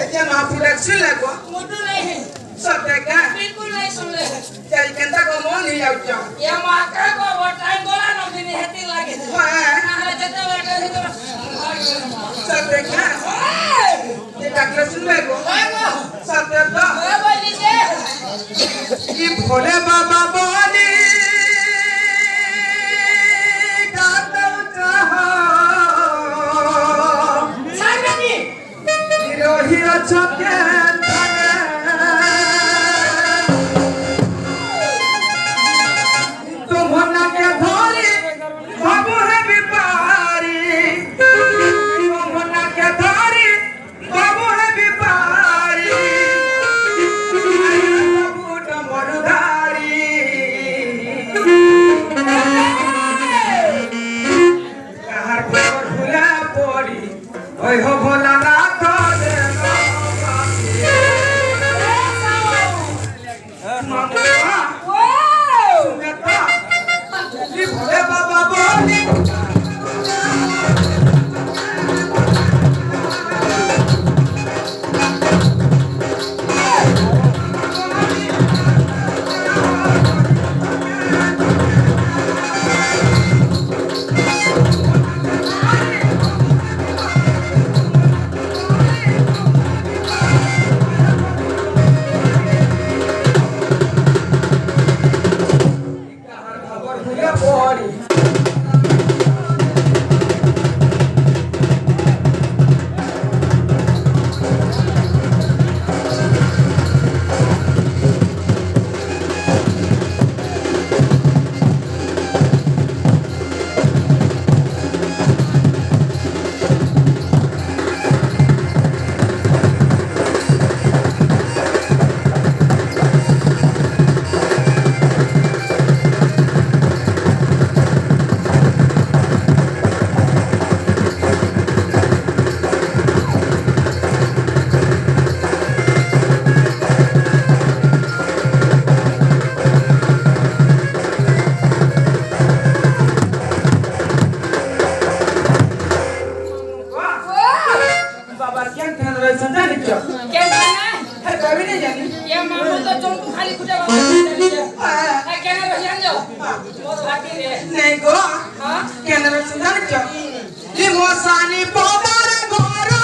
एजे महापुरुष सुन लगो मुटु नहीं सब देखा बिल्कुल नहीं सुन ले चल केंता को मन नहीं आउचा ये माका को वो टाइम बोला न दिन हेती लागे हां ना जते बैठे ही तो सब देखा ये डॉक्टर सुन लगो हां सब देखा ओए बोली दे कि भोले बाबा बोली गातो चाहो सागनी हिरोही छके ओए हो भोला नाथ रे मामा ओ सुनता ये भोले बाबा बोली नहीं गो हां केंद्र सुधार छ ये मोसानी बाबार घरो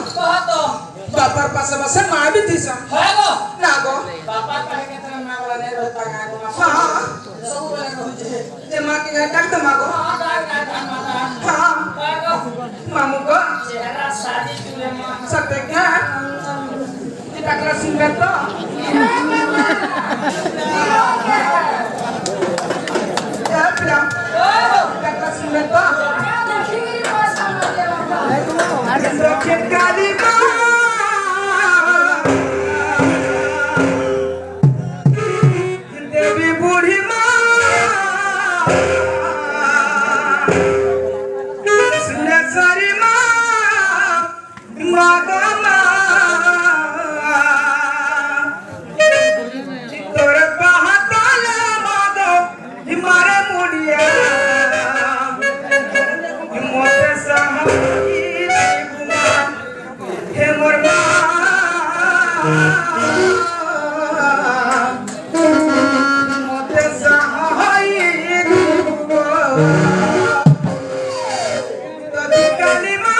बापर पास बसे मां भी थी सा है गो ना गो बापा कहे के तरह मां वाला नहीं रहता गाय को हां सब बोले कहू जे मां के घर तक मां गो हां गाय माता हां है गो मामू को चेहरा शादी चुले मां सब देख টাকলা শুনবে তো টাকলা শুনবে তো দক্ষিণ কালী মা দেবী বুড়ি মা সুরেশ্বরী মা মাগমা তোর বাহাতালে মাগ হিমারে মুড়িয়া মতে সাহাবি দেবুমা হে মোর মা মতে সাহাই দেবুমা তবে কালিমা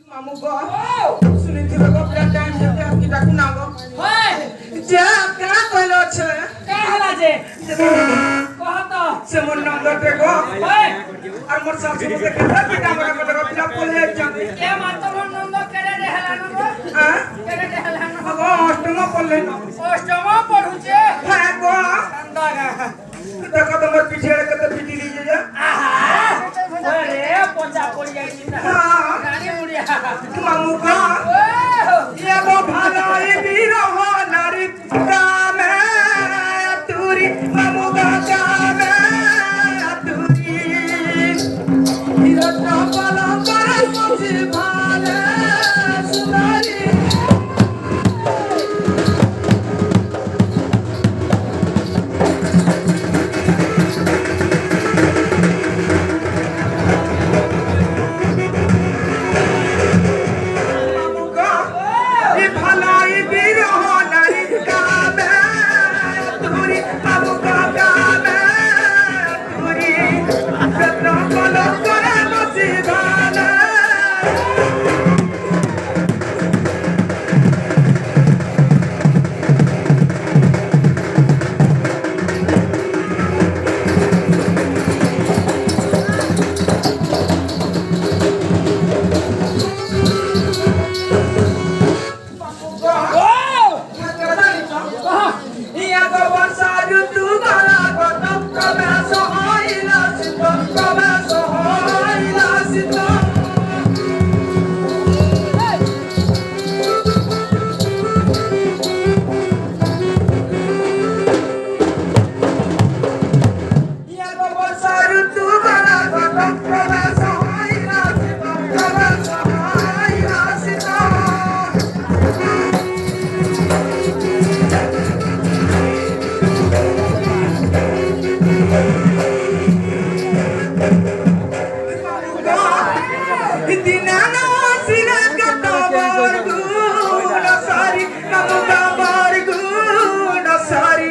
মামু গো শুনিছিল গো প্লেট টাইম যেতে আপনি ডাকু না গো হয় যে কেন কইলো আছে কা হলা যে কহ তো সে মোর নম্বর দে গো হয় আর মোর শাশু কে কেটে পিটা মারা কথা গো পিলা বলে যাতে কে মাতর নন্দ কেড়ে রে হেলানো গো হ্যাঁ কেড়ে রে হেলানো গো অষ্টম পড়লে অষ্টম পড়ুছে হ্যাঁ গো কান্দাগা দেখো তোমার পিঠে কত পিটি দিয়ে যা আহা ওরে পচা পড়ি যাইছি না হ্যাঁ রানী মুড়িয়া মামু গো ও ইয়া গো ভালাই বিরহ নারী কামে তুরি মামু গো কামে তুরি হিরত পালা করে মুঝে ভালে সুনারি মামু গো ই ভালাই বিরহ নারী কামে তুরি মামু গো কামে তুরি হিরত পালা করে মুঝে ভালে ও Iya go bangsa dudu bala gotok kabeso hoila sito kabeso hoila sito Iya go bangsa dudu bala gotok kabeso hoila sito kabeso hoila sito Dinana sina kata bargu nasari kamu bargu nasari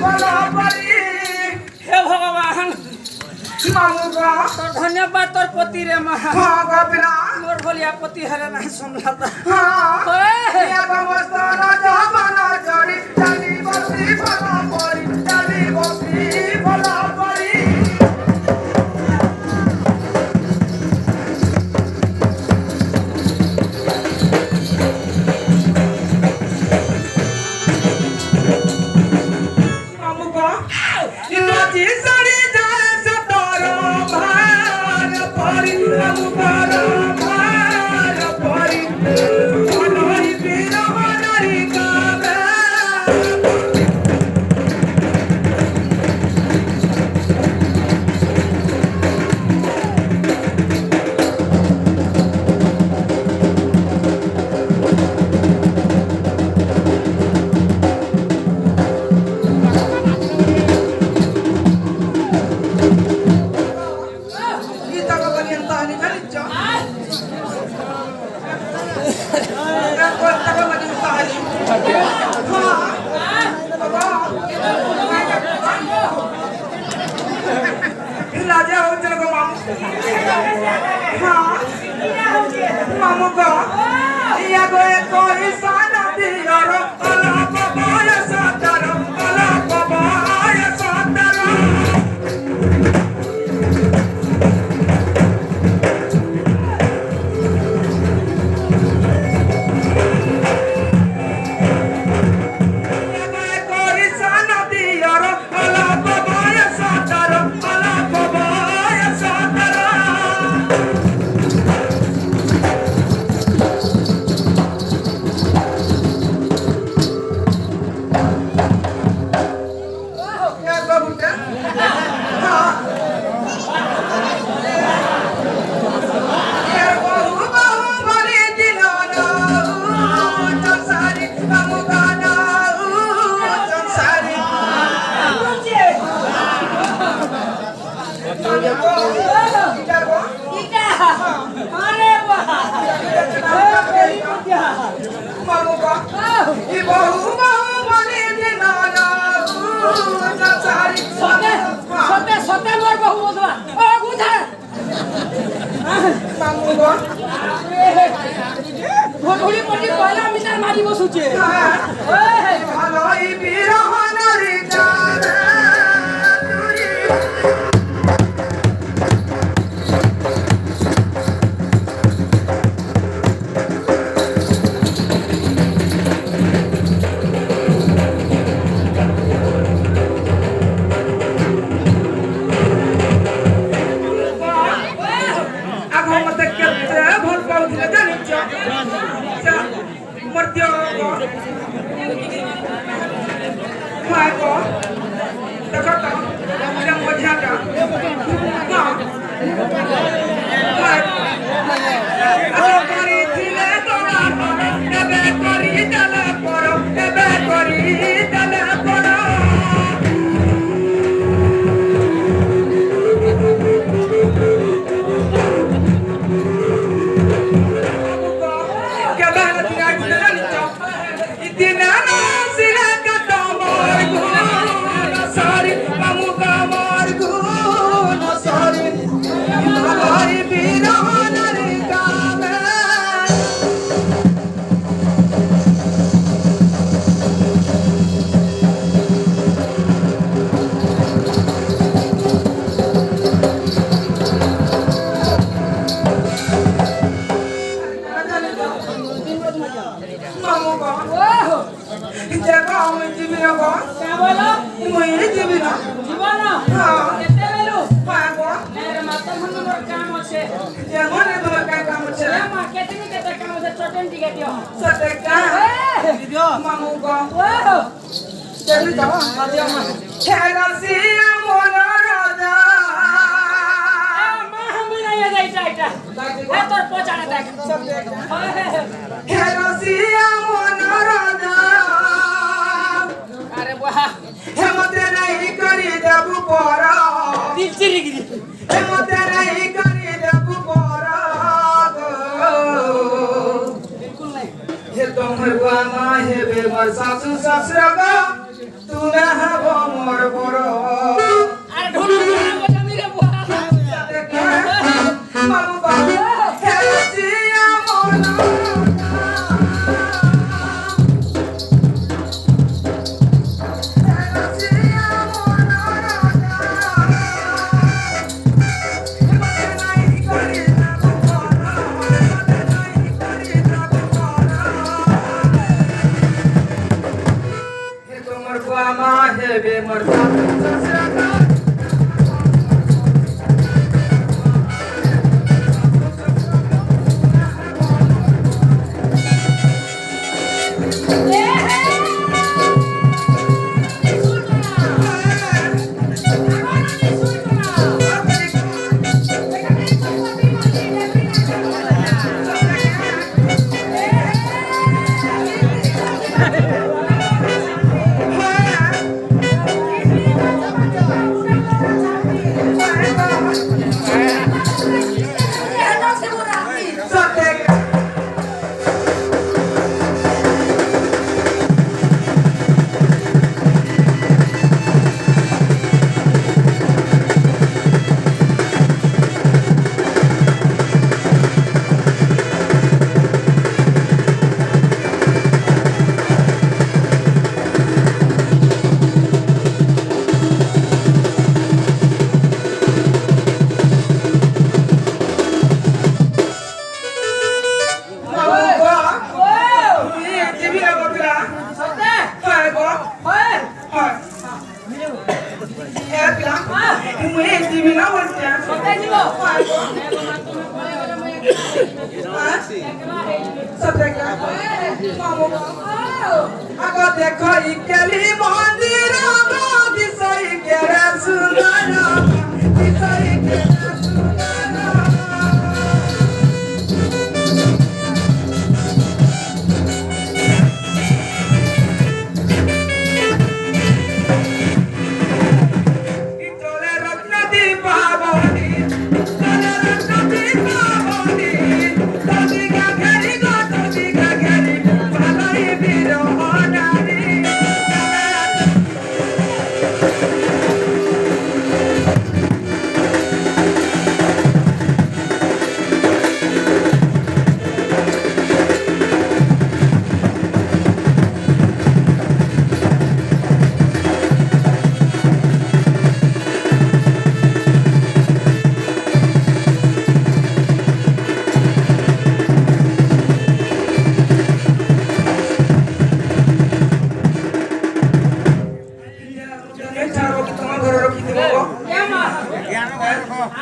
भला परी हे भगवान मामू को তোর ধন্যবাদ তোর পতি রে মা हाँ गोपिना মোর ভলিয়া পতি হরে না সম্রাতা हाँ ওই या बमस्ता राजा बना चढ़ी चली बसी भला परी चली बसी भला परी मामू को नाची सारी जाए सतारो भार परी मामू को भार परी मनोरी पीर मनोरी कावे गीता का बनियंता नहीं जानिच्चा गीता का बनियंता हाँ बाबा राजा हो चल गो मामू हाँ मामू को या गो कोई साना दियारो अला बाबा या सातारो अला बाबा या सातारो ইটা আরে বাহ সতে সতে সতে মোর বহু বদলা ও বুঝা ঘড়ি পড়ি পয়লা মিটার মারি বসুছে सासू ससुर तुम्हें মোর বামা হেবে মোর শাশু শ্বশুরা আগে দেখো ইকেলি মন্দির দিশাই কেরে সুন্দর দিশাই কেরে সুন্দর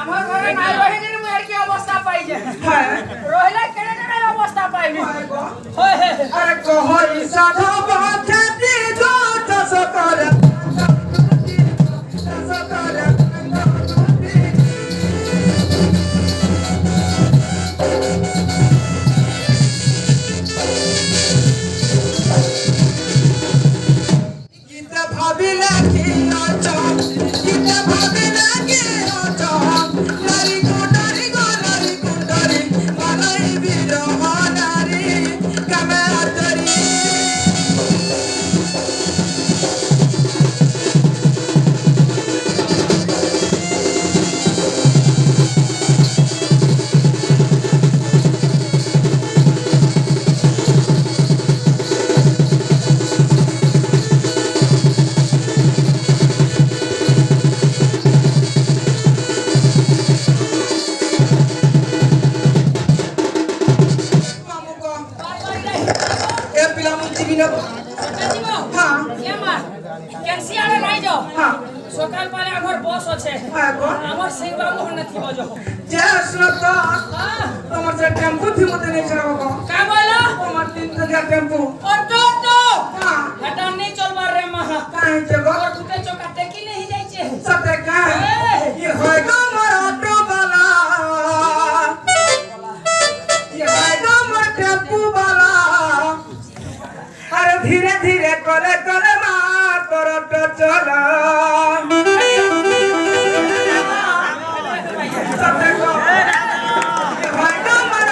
আমার ঘরে নাই রহে গেলে মুই আর কি অবস্থা পাই যায় রহিলা কেনে কেনে অবস্থা পাইবি আরে কহই সাধু বাছাতি যত সকর গীতা ভাবিলা কি আচা গীতা ভাবিলা কি আচা নারী গো মালাই বিরহ নারী কামাতরি সকাল পালে আমার বস আছে আমার সিং বাবু হন থিব যো যে শ্রত তোমার যে টেম্পু থিমতে নেই ছাড়া বাবা কা বলো তোমার 3000 টেম্পু অটো তো হটা নেই চলবার রে মহা কাই জগো और दुटे चौका टेकी नहीं जाइछे সতে কা ये হয় গো মোর অটো বালা ये হয় গো মোর টেম্পু বালা আরে ধীরে ধীরে করে করে মা তোর অটো চলা সতে গো ये হয় গো মোর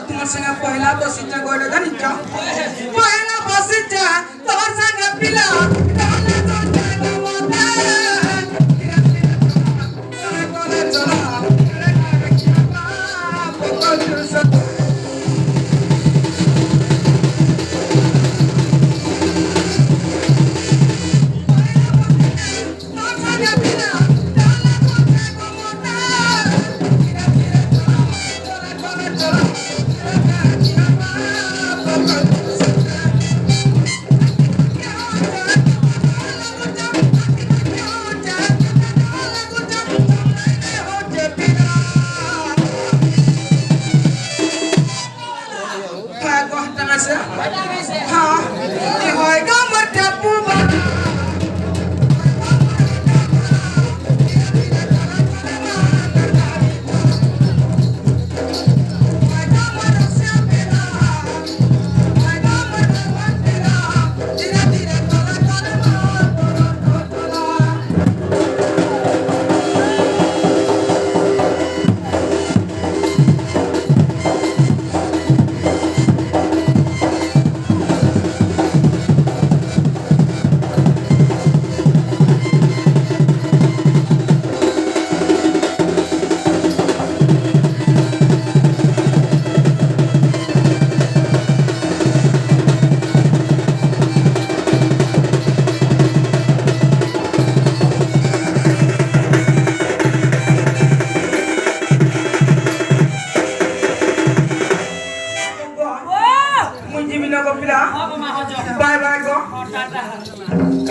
তোমার সঙ্গে পয়লা বসিটা গড়ে জানিস পয়লা বসিটা তোমার সঙ্গে পিলা Bye bye go.